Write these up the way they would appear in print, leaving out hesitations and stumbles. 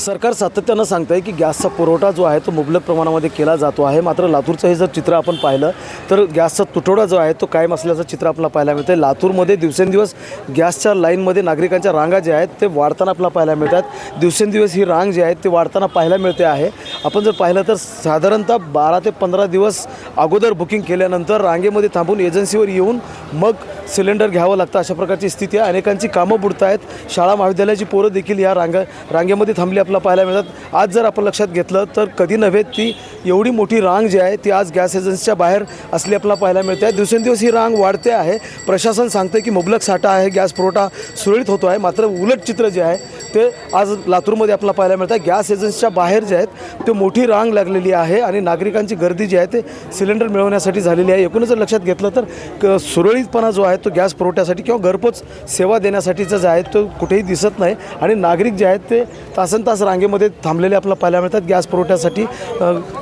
सरकार सातत्यानं सांगतं आहे की गॅसचा पुरवठा जो आहे तो मुबलक प्रमाणामध्ये केला जातो आहे. मात्र लातूरचं हे जर चित्र आपण पाहिलं तर गॅसचा तुटवडा जो आहे तो कायम असल्याचं चित्र आपल्याला पाहायला मिळतं आहे. लातूरमध्ये दिवसेंदिवस गॅसच्या लाईनमध्ये नागरिकांच्या रांगा ज्या आहेत ते वाढताना आपल्याला पाहायला मिळतात. दिवसेंदिवस ही रांग जी आहे ते वाढताना पाहायला मिळते आहे. आपण जर पाहिलं तर साधारणतः 12 ते 15 दिवस अगोदर बुकिंग केल्यानंतर रांगेमध्ये थांबून एजन्सीवर येऊन मग सिलेंडर घ्यावं लागतं, अशा प्रकारची स्थिती आहे. अनेकांची कामं बुडत आहेत. शाळा महाविद्यालयाची पोरं देखील या रांगेमध्ये थांबली आपल्याला पाहायला मिळतात. आज जर आपण लक्षात घेतलं तर कधी नव्हे ती एवढी मोठी रांग जी आहे ती आज गॅस एजन्सीच्या बाहेर असली आपल्याला पाहायला मिळते आहे. दिवसेंदिवस ही रांग वाढते आहे. प्रशासन सांगते की मुबलक साठा आहे, गॅस पुरवठा सुरळीत होतो आहे. मात्र उलट चित्र जे आहे ते आज लातूरमध्ये आपल्याला पाहायला मिळतं आहे. गॅस एजन्सीच्या बाहेर जे आहेत ते मोठी रांग लागलेली आहे आणि नागरिकांची गर्दी जी आहे ते सिलेंडर मिळवण्यासाठी झालेली आहे. एकूणच जर लक्षात घेतलं तर सुरळीतपणा जो आहे तो गॅस पुरवठ्यासाठी किंवा घरपोच सेवा देण्यासाठीचा जो आहे तो कुठेही दिसत नाही आणि नागरिक जे आहेत ते तासनतास रांगेमध्ये थांबलेले आपल्याला पाहायला मिळतात. गॅस पुरवठ्यासाठी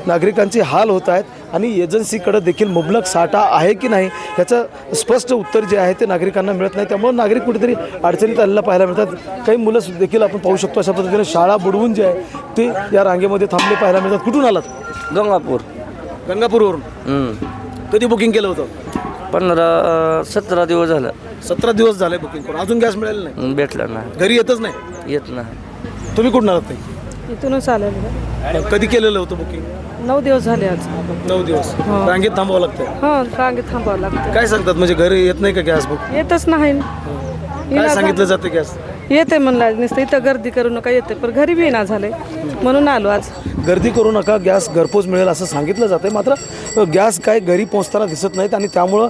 नागरिकांचे हाल होत आहेत आणि एजन्सीकडे देखील मुबलक साठा आहे की नाही ह्याचं स्पष्ट उत्तर जे आहे ते नागरिकांना मिळत नाही. त्यामुळे नागरिक कुठेतरी अडचणीत आलेला पाहायला मिळतात. काही मुलं देखील आपण पाहू शकतो अशा पद्धतीने शाळा बुडवून जे आहे ते या रांगेमध्ये थांबले पाहायला मिळतात. कुठून आलात? गंगापूरवरून. कधी बुकिंग केलं होतं? 17 दिवस झालं. 17 दिवस झाले बुकिंग करून, अजून गॅस मिळालेला नाही? भेटला ना, घरी येतच नाही? येत नाही. तुम्ही कुठून आलात? इथूनच आलेलं. कधी केलेलं होतं बुकिंग? 9 दिवस झाले आज. 9 दिवस रांगेत थांबावं लागतं. हां, रांगेत थांबावं लागतं. काय सांगतात म्हणजे घरी येत नाही का गॅस बुक? येतच नाही. काय सांगितलं जातं गॅस? येते म्हणलं नुसतं इथं गर्दी करू नका, येते पण घरी बी येणार झाले म्हणून आलो आज. गर्दी करू नका, गॅस घरपोच मिळेल असं सांगितलं जातं आहे. मात्र गॅस काय घरी पोहोचताना दिसत नाहीत आणि त्यामुळं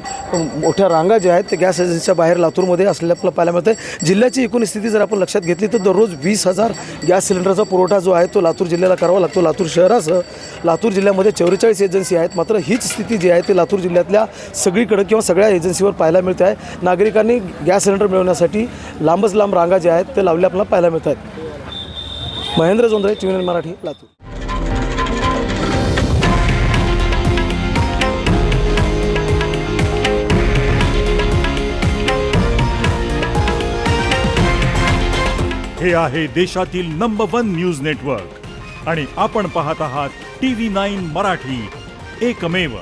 मोठ्या रांगा ज्या आहेत ते गॅस एजन्सीच्या बाहेर लातूरमध्ये असलेल्या आपल्याला पाहायला मिळतं आहे. जिल्ह्याची एकूण स्थिती जर आपण लक्षात घेतली तर दररोज 20,000 गॅस सिलेंडरचा पुरवठा जो आहे तो लातूर जिल्ह्याला करावा लागतो. लातूर शहरासह लातूर जिल्ह्यामध्ये 44 एजन्सी आहेत. मात्र हीच स्थिती जी आहे ती लातूर जिल्ह्यातल्या सगळीकडे किंवा सगळ्या एजन्सीवर पाहायला मिळते आहे. नागरिकांनी गॅस सिलेंडर मिळवण्यासाठी लांबच लांब रांगा ज्या आहेत ते लावले आपल्याला पाहायला मिळत आहेत. महेंद्र जोंधळे, TVN मराठी, लातूर. हे आहे देशातील नंबर 1 न्यूज नेटवर्क आणि आपण पाहत आहात TV9 मराठी, एकमेव.